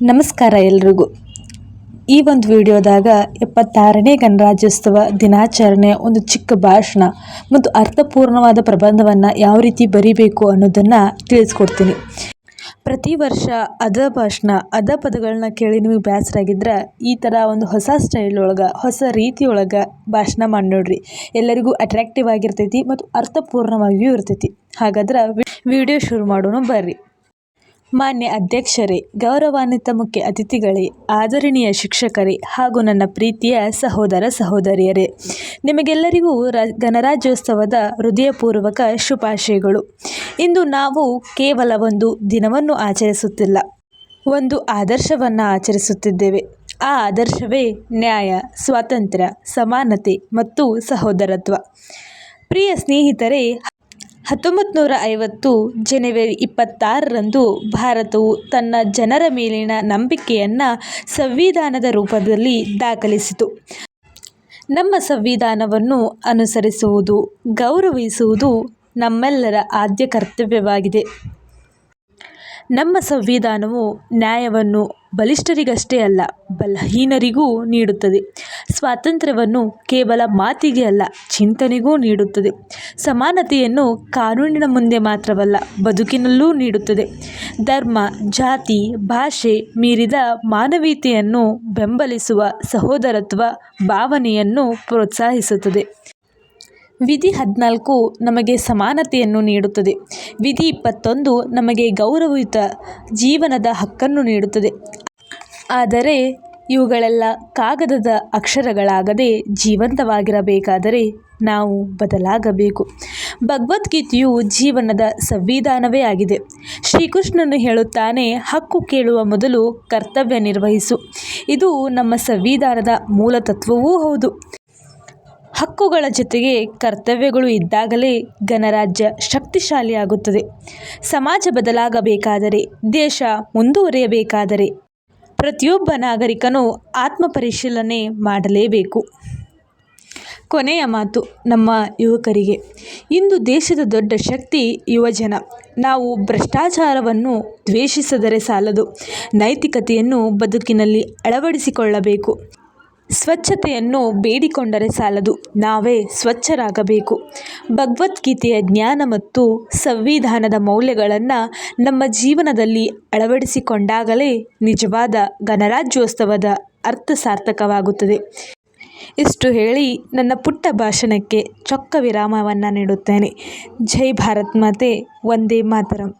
ನಮಸ್ಕಾರ ಎಲ್ರಿಗೂ. ಈ ಒಂದು ವಿಡಿಯೋದಾಗ 76ನೇ ಗಣರಾಜ್ಯೋತ್ಸವ ದಿನಾಚರಣೆಯ ಒಂದು ಚಿಕ್ಕ ಭಾಷಣ ಮತ್ತು ಅರ್ಥಪೂರ್ಣವಾದ ಪ್ರಬಂಧವನ್ನು ಯಾವ ರೀತಿ ಬರಿಬೇಕು ಅನ್ನೋದನ್ನು ತಿಳಿಸ್ಕೊಡ್ತೀನಿ. ಪ್ರತಿ ವರ್ಷ ಅದ ಭಾಷಣ ಅದ ಪದಗಳನ್ನ ಕೇಳಿ ನಿಮಗೆ ಬೇಸರಾಗಿದ್ರೆ ಈ ಥರ ಒಂದು ಹೊಸ ಸ್ಟೈಲ್ ಒಳಗೆ ಹೊಸ ರೀತಿಯೊಳಗೆ ಭಾಷಣ ಮಾಡಿ ನೋಡ್ರಿ. ಎಲ್ಲರಿಗೂ ಅಟ್ರಾಕ್ಟಿವ್ ಆಗಿರ್ತೈತಿ ಮತ್ತು ಅರ್ಥಪೂರ್ಣವಾಗಿಯೂ ಇರ್ತೈತಿ. ಹಾಗಾದ್ರೆ ವಿಡಿಯೋ ಶುರು ಮಾಡೋಣ ಬರ್ರಿ. ಮಾನ್ಯ ಅಧ್ಯಕ್ಷರೇ, ಗೌರವಾನ್ವಿತ ಮುಖ್ಯ ಅತಿಥಿಗಳೇ, ಆದರಣೀಯ ಶಿಕ್ಷಕರೇ ಹಾಗೂ ನನ್ನ ಪ್ರೀತಿಯ ಸಹೋದರ ಸಹೋದರಿಯರೇ, ನಿಮಗೆಲ್ಲರಿಗೂ ಗಣರಾಜ್ಯೋತ್ಸವದ ಹೃದಯಪೂರ್ವಕ ಶುಭಾಶಯಗಳು. ಇಂದು ನಾವು ಕೇವಲ ಒಂದು ದಿನವನ್ನು ಆಚರಿಸುತ್ತಿಲ್ಲ, ಒಂದು ಆದರ್ಶವನ್ನು ಆಚರಿಸುತ್ತಿದ್ದೇವೆ. ಆ ಆದರ್ಶವೇ ನ್ಯಾಯ, ಸ್ವಾತಂತ್ರ್ಯ, ಸಮಾನತೆ ಮತ್ತು ಸಹೋದರತ್ವ. ಪ್ರಿಯ ಸ್ನೇಹಿತರೆ, 1950 ಜನವರಿ 26ರಂದು ಭಾರತವು ತನ್ನ ಜನರ ಮೇಲಿನ ನಂಬಿಕೆಯನ್ನು ಸಂವಿಧಾನದ ರೂಪದಲ್ಲಿ ದಾಖಲಿಸಿತು. ನಮ್ಮ ಸಂವಿಧಾನವನ್ನು ಅನುಸರಿಸುವುದು, ಗೌರವಿಸುವುದು ನಮ್ಮೆಲ್ಲರ ಆದ್ಯ ಕರ್ತವ್ಯವಾಗಿದೆ. ನಮ್ಮ ಸಂವಿಧಾನವು ನ್ಯಾಯವನ್ನು ಬಲಿಷ್ಠರಿಗಷ್ಟೇ ಅಲ್ಲ, ಬಲಹೀನರಿಗೂ ನೀಡುತ್ತದೆ. ಸ್ವಾತಂತ್ರ್ಯವನ್ನು ಕೇವಲ ಮಾತಿಗೆ ಅಲ್ಲ, ಚಿಂತನೆಗೂ ನೀಡುತ್ತದೆ. ಸಮಾನತೆಯನ್ನು ಕಾನೂನಿನ ಮುಂದೆ ಮಾತ್ರವಲ್ಲ, ಬದುಕಿನಲ್ಲೂ ನೀಡುತ್ತದೆ. ಧರ್ಮ, ಜಾತಿ, ಭಾಷೆ ಮೀರಿದ ಮಾನವೀಯತೆಯನ್ನು ಬೆಂಬಲಿಸುವ ಸಹೋದರತ್ವ ಭಾವನೆಯನ್ನು ಪ್ರೋತ್ಸಾಹಿಸುತ್ತದೆ. ವಿಧಿ 14 ನಮಗೆ ಸಮಾನತೆಯನ್ನು ನೀಡುತ್ತದೆ. ವಿಧಿ 21 ನಮಗೆ ಗೌರವಯುತ ಜೀವನದ ಹಕ್ಕನ್ನು ನೀಡುತ್ತದೆ. ಆದರೆ ಇವುಗಳೆಲ್ಲ ಕಾಗದದ ಅಕ್ಷರಗಳಾಗದೆ ಜೀವಂತವಾಗಿರಬೇಕಾದರೆ ನಾವು ಬದಲಾಗಬೇಕು. ಭಗವದ್ಗೀತೆಯು ಜೀವನದ ಸಂವಿಧಾನವೇ ಆಗಿದೆ. ಶ್ರೀಕೃಷ್ಣನು ಹೇಳುತ್ತಾನೆ, ಹಕ್ಕು ಕೇಳುವ ಮೊದಲು ಕರ್ತವ್ಯ ನಿರ್ವಹಿಸು. ಇದು ನಮ್ಮ ಸಂವಿಧಾನದ ಮೂಲ ತತ್ವವೂ ಹೌದು. ಹಕ್ಕುಗಳ ಜೊತೆಗೆ ಕರ್ತವ್ಯಗಳು ಇದ್ದಾಗಲೇ ಗಣರಾಜ್ಯ ಶಕ್ತಿಶಾಲಿಯಾಗುತ್ತದೆ. ಸಮಾಜ ಬದಲಾಗಬೇಕಾದರೆ, ದೇಶ ಮುಂದುವರಿಯಬೇಕಾದರೆ ಪ್ರತಿಯೊಬ್ಬ ನಾಗರಿಕನೂ ಆತ್ಮಪರಿಶೀಲನೆ ಮಾಡಲೇಬೇಕು. ಕೊನೆಯ ಮಾತು ನಮ್ಮ ಯುವಕರಿಗೆ. ಇಂದು ದೇಶದ ದೊಡ್ಡ ಶಕ್ತಿ ಯುವಜನ. ನಾವು ಭ್ರಷ್ಟಾಚಾರವನ್ನು ದ್ವೇಷಿಸಿದರೆ ಸಾಲದು, ನೈತಿಕತೆಯನ್ನು ಬದುಕಿನಲ್ಲಿ ಅಳವಡಿಸಿಕೊಳ್ಳಬೇಕು. ಸ್ವಚ್ಛತೆಯನ್ನು ಬೇಡಿಕೊಂಡರೆ ಸಾಲದು, ನಾವೇ ಸ್ವಚ್ಛರಾಗಬೇಕು. ಭಗವದ್ಗೀತೆಯ ಜ್ಞಾನ ಮತ್ತು ಸಂವಿಧಾನದ ಮೌಲ್ಯಗಳನ್ನು ನಮ್ಮ ಜೀವನದಲ್ಲಿ ಅಳವಡಿಸಿಕೊಂಡಾಗಲೇ ನಿಜವಾದ ಗಣರಾಜ್ಯೋತ್ಸವದ ಅರ್ಥ ಸಾರ್ಥಕವಾಗುತ್ತದೆ. ಇಷ್ಟು ಹೇಳಿ ನನ್ನ ಪುಟ್ಟ ಭಾಷಣಕ್ಕೆ ಚೊಕ್ಕ ವಿರಾಮವನ್ನು ನೀಡುತ್ತೇನೆ. ಜೈ ಭಾರತ್ ಮಾತೆ, ವಂದೇ ಮಾತರಂ.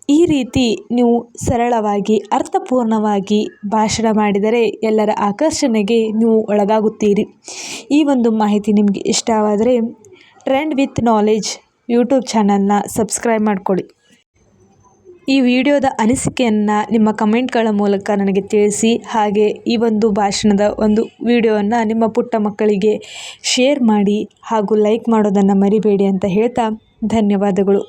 ಈ ರೀತಿ ನೀವು ಸರಳವಾಗಿ ಅರ್ಥಪೂರ್ಣವಾಗಿ ಭಾಷಣ ಮಾಡಿದರೆ ಎಲ್ಲರ ಆಕರ್ಷಣೆಗೆ ನೀವು ಒಳಗಾಗುತ್ತೀರಿ. ಈ ಒಂದು ಮಾಹಿತಿ ನಿಮಗೆ ಇಷ್ಟವಾದರೆ ಟ್ರೆಂಡ್ ವಿತ್ ನಾಲೆಜ್ ಯೂಟ್ಯೂಬ್ ಚಾನಲ್ನ ಸಬ್ಸ್ಕ್ರೈಬ್ ಮಾಡಿಕೊಳ್ಳಿ. ಈ ವಿಡಿಯೋದ ಅನಿಸಿಕೆಯನ್ನು ನಿಮ್ಮ ಕಮೆಂಟ್ಗಳ ಮೂಲಕ ನನಗೆ ತಿಳಿಸಿ. ಹಾಗೆ ಈ ಒಂದು ಭಾಷಣದ ಒಂದು ವಿಡಿಯೋವನ್ನು ನಿಮ್ಮ ಪುಟ್ಟ ಮಕ್ಕಳಿಗೆ ಶೇರ್ ಮಾಡಿ ಹಾಗೂ ಲೈಕ್ ಮಾಡೋದನ್ನು ಮರಿಬೇಡಿ ಅಂತ ಹೇಳ್ತಾ ಧನ್ಯವಾದಗಳು.